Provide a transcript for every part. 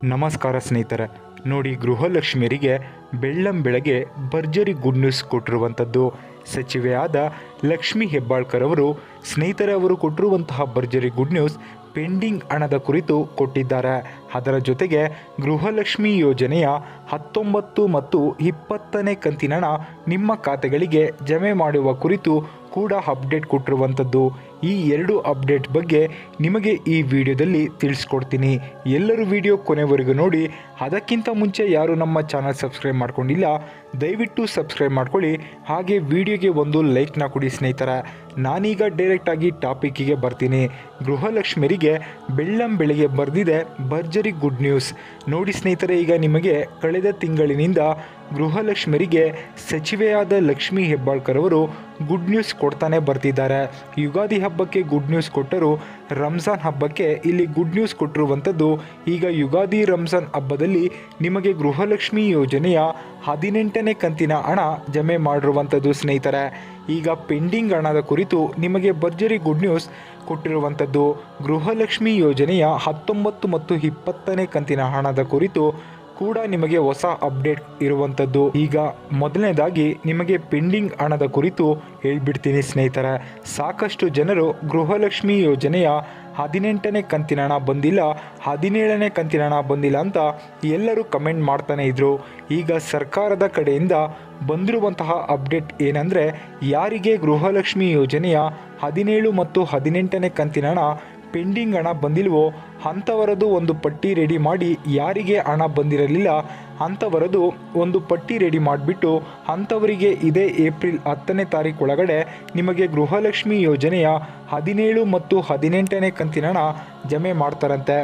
ನಮಸ್ಕಾರ ಸ್ನೇಹಿತರೆ. ನೋಡಿ, ಗೃಹಲಕ್ಷ್ಮಿಯರಿಗೆ ಬೆಳ್ಳಂಬೆಳಗ್ಗೆ ಭರ್ಜರಿ ಗುಡ್ ನ್ಯೂಸ್ ಕೊಟ್ಟಿರುವಂಥದ್ದು ಸಚಿವೆಯಾದ ಲಕ್ಷ್ಮಿ ಹೆಬ್ಬಾಳ್ಕರ್ ಅವರು. ಸ್ನೇಹಿತರೆ, ಅವರು ಕೊಟ್ಟಿರುವಂತಹ ಭರ್ಜರಿ ಗುಡ್ ನ್ಯೂಸ್ ಪೆಂಡಿಂಗ್ ಹಣದ ಕುರಿತು ಕೊಟ್ಟಿದ್ದಾರೆ. ಅದರ ಜೊತೆಗೆ ಗೃಹಲಕ್ಷ್ಮಿ ಯೋಜನೆಯ 19 ಮತ್ತು 20ನೇ ಕಂತಿನ ಹಣ ನಿಮ್ಮ ಖಾತೆಗಳಿಗೆ ಜಮೆ ಮಾಡುವ ಕುರಿತು ಕೂಡ ಅಪ್ಡೇಟ್ ಕೊಟ್ಟಿರುವಂಥದ್ದು. ಈ ಎರಡು ಅಪ್ಡೇಟ್ ಬಗ್ಗೆ ನಿಮಗೆ ಈ ವಿಡಿಯೋದಲ್ಲಿ ತಿಳಿಸ್ಕೊಡ್ತೀನಿ. ಎಲ್ಲರೂ ವಿಡಿಯೋ ಕೊನೆವರೆಗೂ ನೋಡಿ. ಅದಕ್ಕಿಂತ ಮುಂಚೆ ಯಾರು ನಮ್ಮ ಚಾನಲ್ ಸಬ್ಸ್ಕ್ರೈಬ್ ಮಾಡ್ಕೊಂಡಿಲ್ಲ, ದಯವಿಟ್ಟು ಸಬ್ಸ್ಕ್ರೈಬ್ ಮಾಡ್ಕೊಳ್ಳಿ. ಹಾಗೆ ವಿಡಿಯೋಗೆ ಒಂದು ಲೈಕ್ನ ಕೊಡಿ ಸ್ನೇಹಿತರೆ. ನಾನೀಗ ಡೈರೆಕ್ಟಾಗಿ ಟಾಪಿಕ್ಕಿಗೆ ಬರ್ತೀನಿ. ಗೃಹಲಕ್ಷ್ಮಿಯರಿಗೆ ಬೆಳ್ಳಂಬೆಳಗ್ಗೆ ಬರೆದಿದೆ ಭರ್ಜರಿ ಗುಡ್ ನ್ಯೂಸ್. ನೋಡಿ ಸ್ನೇಹಿತರೆ, ಈಗ ನಿಮಗೆ ಕಳೆದ ತಿಂಗಳಿನಿಂದ ಗೃಹಲಕ್ಷ್ಮಿಯರಿಗೆ ಸಚಿವೆಯಾದ ಲಕ್ಷ್ಮಿ ಹೆಬ್ಬಾಳ್ಕರ್ ಅವರು ಗುಡ್ ನ್ಯೂಸ್ ಕೊಡ್ತಾನೆ ಬರ್ತಿದ್ದಾರೆ. ಯುಗಾದಿ ಹಬ್ಬಕ್ಕೆ ಗುಡ್ ನ್ಯೂಸ್ ಕೊಟ್ಟರು, ರಂಜಾನ್ ಹಬ್ಬಕ್ಕೆ ಇಲ್ಲಿ ಗುಡ್ ನ್ಯೂಸ್ ಕೊಟ್ಟಿರುವಂಥದ್ದು. ಈಗ ಯುಗಾದಿ ರಂಜಾನ್ ಹಬ್ಬದಲ್ಲಿ ನಿಮಗೆ ಗೃಹಲಕ್ಷ್ಮಿ ಯೋಜನೆಯ 18ನೇ ಕಂತಿನ ಹಣ ಜಮೆ ಮಾಡಿರುವಂಥದ್ದು ಸ್ನೇಹಿತರೆ. ಈಗ ಪೆಂಡಿಂಗ್ ಹಣದ ಕುರಿತು ನಿಮಗೆ ಭರ್ಜರಿ ಗುಡ್ ನ್ಯೂಸ್ ಕೊಟ್ಟಿರುವಂಥದ್ದು. ಗೃಹಲಕ್ಷ್ಮಿ ಯೋಜನೆಯ 19 ಮತ್ತು 20ನೇ ಕಂತಿನ ಹಣದ ಕುರಿತು ಕೂಡ ನಿಮಗೆ ಹೊಸ ಅಪ್ಡೇಟ್ ಇರುವಂಥದ್ದು. ಈಗ ಮೊದಲನೇದಾಗಿ ನಿಮಗೆ ಪೆಂಡಿಂಗ್ ಹಣದ ಕುರಿತು ಹೇಳ್ಬಿಡ್ತೀನಿ ಸ್ನೇಹಿತರೆ. ಸಾಕಷ್ಟು ಜನರು ಗೃಹಲಕ್ಷ್ಮಿ ಯೋಜನೆಯ 18ನೇ ಕಂತಿನ ಹಣ ಬಂದಿಲ್ಲ, 17ನೇ ಕಂತಿನ ಹಣ ಬಂದಿಲ್ಲ ಅಂತ ಎಲ್ಲರೂ ಕಮೆಂಟ್ ಮಾಡ್ತಾನೆ ಇದ್ರು. ಈಗ ಸರ್ಕಾರದ ಕಡೆಯಿಂದ ಬಂದಿರುವಂತಹ ಅಪ್ಡೇಟ್ ಏನಂದರೆ, ಯಾರಿಗೆ ಗೃಹಲಕ್ಷ್ಮಿ ಯೋಜನೆಯ 17 ಮತ್ತು 18ನೇ ಕಂತಿನ ಹಣ ಪೆಂಡಿಂಗ್ ಹಣ ಬಂದಿಲ್ವೋ ಅಂಥವರದು ಒಂದು ಪಟ್ಟಿ ರೆಡಿ ಮಾಡಿ, ಯಾರಿಗೆ ಹಣ ಬಂದಿರಲಿಲ್ಲ ಅಂಥವರದು ಒಂದು ಪಟ್ಟಿ ರೆಡಿ ಮಾಡಿಬಿಟ್ಟು ಅಂಥವರಿಗೆ ಇದೇ ಏಪ್ರಿಲ್ 10ನೇ ತಾರೀಕು ಒಳಗಡೆ ನಿಮಗೆ ಗೃಹಲಕ್ಷ್ಮಿ ಯೋಜನೆಯ 17 ಮತ್ತು 18ನೇ ಕಂತಿನ ಹಣ ಜಮೆ ಮಾಡ್ತಾರಂತೆ.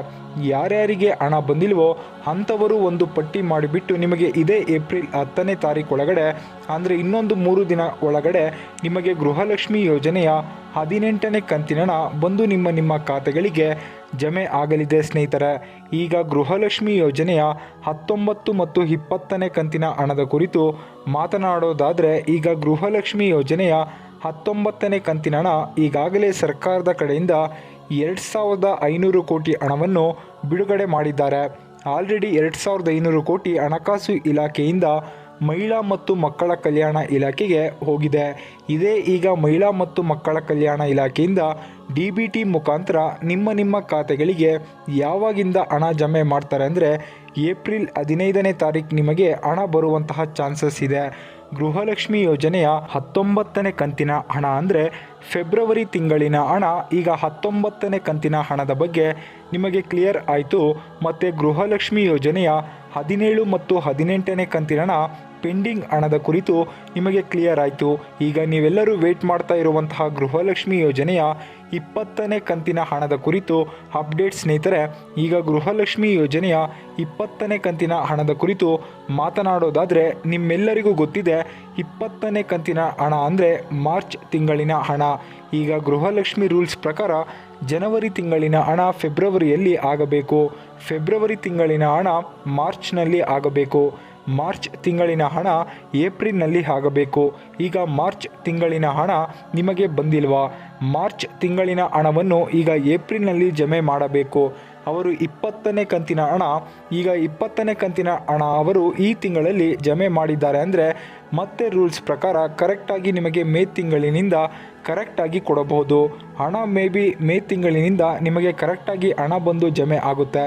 ಯಾರ್ಯಾರಿಗೆ ಹಣ ಬಂದಿಲ್ವೋ ಅಂಥವರು ಒಂದು ಪಟ್ಟಿ ಮಾಡಿಬಿಟ್ಟು ನಿಮಗೆ ಇದೇ ಏಪ್ರಿಲ್ 10ನೇ ತಾರೀಕು ಒಳಗಡೆ, ಅಂದರೆ ಇನ್ನೊಂದು 3 ದಿನ ಒಳಗಡೆ ನಿಮಗೆ ಗೃಹಲಕ್ಷ್ಮಿ ಯೋಜನೆಯ 18ನೇ ಕಂತಿನ ಹಣ ಬಂದು ನಿಮ್ಮ ಖಾತೆಗಳಿಗೆ ಜಮೆ ಆಗಲಿದೆ ಸ್ನೇಹಿತರೆ. ಈಗ ಗೃಹಲಕ್ಷ್ಮಿ ಯೋಜನೆಯ 19 ಮತ್ತು 20ನೇ ಕಂತಿನ ಹಣದ ಕುರಿತು ಮಾತನಾಡೋದಾದರೆ, ಈಗ ಗೃಹಲಕ್ಷ್ಮಿ ಯೋಜನೆಯ 19ನೇ ಕಂತಿನ ಹಣ ಈಗಾಗಲೇ ಸರ್ಕಾರದ ಕಡೆಯಿಂದ 2500 ಕೋಟಿ ಹಣವನ್ನು ಬಿಡುಗಡೆ ಮಾಡಿದ್ದಾರೆ. ಆಲ್ರೆಡಿ 2500 ಕೋಟಿ ಹಣಕಾಸು ಇಲಾಖೆಯಿಂದ ಮಹಿಳಾ ಮತ್ತು ಮಕ್ಕಳ ಕಲ್ಯಾಣ ಇಲಾಖೆಗೆ ಹೋಗಿದೆ. ಇದೇ ಈಗ ಮಹಿಳಾ ಮತ್ತು ಮಕ್ಕಳ ಕಲ್ಯಾಣ ಇಲಾಖೆಯಿಂದ DBT ಮುಖಾಂತರ ನಿಮ್ಮ ಖಾತೆಗಳಿಗೆ ಯಾವಾಗಿಂದ ಹಣ ಜಮೆ ಮಾಡ್ತಾರೆ ಅಂದರೆ, ಏಪ್ರಿಲ್ 15ನೇ ತಾರೀಕು ನಿಮಗೆ ಹಣ ಬರುವಂತಹ ಚಾನ್ಸಸ್ ಇದೆ. ಗೃಹಲಕ್ಷ್ಮಿ ಯೋಜನೆಯ 19ನೇ ಕಂತಿನ ಹಣ ಅಂದರೆ ಫೆಬ್ರವರಿ ತಿಂಗಳಿನ ಹಣ. ಈಗ 19ನೇ ಕಂತಿನ ಹಣದ ಬಗ್ಗೆ ನಿಮಗೆ ಕ್ಲಿಯರ್ ಆಯಿತು. ಮತ್ತು ಗೃಹಲಕ್ಷ್ಮಿ ಯೋಜನೆಯ 17 ಮತ್ತು 18ನೇ ಕಂತಿನ ಹಣ ಪೆಂಡಿಂಗ್ ಹಣದ ಕುರಿತು ನಿಮಗೆ ಕ್ಲಿಯರ್ ಆಯಿತು. ಈಗ ನೀವೆಲ್ಲರೂ ವೇಟ್ ಮಾಡ್ತಾ ಇರುವಂತಹ ಗೃಹಲಕ್ಷ್ಮಿ ಯೋಜನೆಯ 20ನೇ ಕಂತಿನ ಹಣದ ಕುರಿತು ಅಪ್ಡೇಟ್ ಸ್ನೇಹಿತರೆ. ಈಗ ಗೃಹಲಕ್ಷ್ಮಿ ಯೋಜನೆಯ 20ನೇ ಕಂತಿನ ಹಣದ ಕುರಿತು ಮಾತನಾಡೋದಾದರೆ, ನಿಮ್ಮೆಲ್ಲರಿಗೂ ಗೊತ್ತಿದೆ 20ನೇ ಕಂತಿನ ಹಣ ಅಂದರೆ ಮಾರ್ಚ್ ತಿಂಗಳಿನ ಹಣ. ಈಗ ಗೃಹಲಕ್ಷ್ಮಿ ರೂಲ್ಸ್ ಪ್ರಕಾರ ಜನವರಿ ತಿಂಗಳಿನ ಹಣ ಫೆಬ್ರವರಿಯಲ್ಲಿ ಆಗಬೇಕು, ಫೆಬ್ರವರಿ ತಿಂಗಳಿನ ಹಣ ಮಾರ್ಚ್ನಲ್ಲಿ ಆಗಬೇಕು, ಮಾರ್ಚ್ ತಿಂಗಳಿನ ಹಣ ಏಪ್ರಿಲ್ನಲ್ಲಿ ಆಗಬೇಕು. ಈಗ ಮಾರ್ಚ್ ತಿಂಗಳಿನ ಹಣ ನಿಮಗೆ ಬಂದಿಲ್ವಾ? ಮಾರ್ಚ್ ತಿಂಗಳಿನ ಹಣವನ್ನು ಈಗ ಏಪ್ರಿಲ್ನಲ್ಲಿ ಜಮೆ ಮಾಡಬೇಕು. ಅವರು 20ನೇ ಕಂತಿನ ಹಣ, ಈಗ 20ನೇ ಕಂತಿನ ಹಣ ಅವರು ಈ ತಿಂಗಳಲ್ಲಿ ಜಮೆ ಮಾಡಿದ್ದಾರೆ ಅಂದರೆ ಮತ್ತೆ ರೂಲ್ಸ್ ಪ್ರಕಾರ ಕರೆಕ್ಟಾಗಿ ನಿಮಗೆ ಮೇ ತಿಂಗಳಿನಿಂದ ಕರೆಕ್ಟಾಗಿ ಕೊಡಬಹುದು ಹಣ. ಮೇ ತಿಂಗಳಿನಿಂದ ನಿಮಗೆ ಕರೆಕ್ಟಾಗಿ ಹಣ ಬಂದು ಜಮೆ ಆಗುತ್ತೆ.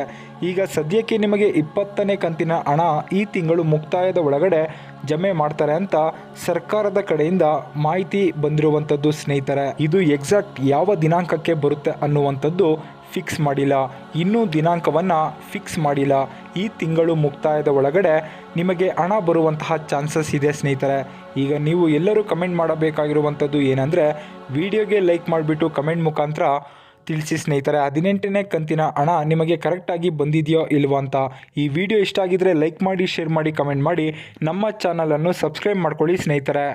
ಈಗ ಸದ್ಯಕ್ಕೆ ನಿಮಗೆ 20ನೇ ಕಂತಿನ ಹಣ ಈ ತಿಂಗಳು ಮುಕ್ತಾಯದ ಒಳಗಡೆ ಜಮೆ ಮಾಡ್ತಾರೆ ಅಂತ ಸರ್ಕಾರದ ಕಡೆಯಿಂದ ಮಾಹಿತಿ ಬಂದಿರುವಂಥದ್ದು ಸ್ನೇಹಿತರೆ. ಇದು ಎಕ್ಸಾಕ್ಟ್ ಯಾವ ದಿನಾಂಕಕ್ಕೆ ಬರುತ್ತೆ ಅನ್ನುವಂಥದ್ದು ಫಿಕ್ಸ್ ಮಾಡಿಲ್ಲ, ಇನ್ನೂ ದಿನಾಂಕವನ್ನು ಫಿಕ್ಸ್ ಮಾಡಿಲ್ಲ. ಈ ತಿಂಗಳು ಮುಕ್ತಾಯದ ಒಳಗಡೆ ನಿಮಗೆ ಹಣ ಬರುವಂತಹ ಚಾನ್ಸಸ್ ಇದೆ ಸ್ನೇಹಿತರೆ. ಈಗ ನೀವು ಎಲ್ಲರೂ ಕಮೆಂಟ್ ಮಾಡಬೇಕಾಗಿರುವಂಥದ್ದು ಏನಂದರೆ, ವಿಡಿಯೋಗೆ ಲೈಕ್ ಮಾಡಿಬಿಟ್ಟು ಕಮೆಂಟ್ ಮುಖಾಂತರ ತಿಳಿಸಿ ಸ್ನೇಹಿತರೆ, 18ನೇ ಕಂತಿನ ಹಣ ನಿಮಗೆ ಕರೆಕ್ಟಾಗಿ ಬಂದಿದೆಯೋ ಇಲ್ವೋ ಅಂತ. ಈ ವಿಡಿಯೋ ಇಷ್ಟ ಆಗಿದ್ರೆ ಲೈಕ್ ಮಾಡಿ, ಶೇರ್ ಮಾಡಿ, ಕಮೆಂಟ್ ಮಾಡಿ. ನಮ್ಮ ಚಾನಲನ್ನು ಸಬ್ಸ್ಕ್ರೈಬ್ ಮಾಡ್ಕೊಳ್ಳಿ ಸ್ನೇಹಿತರೆ.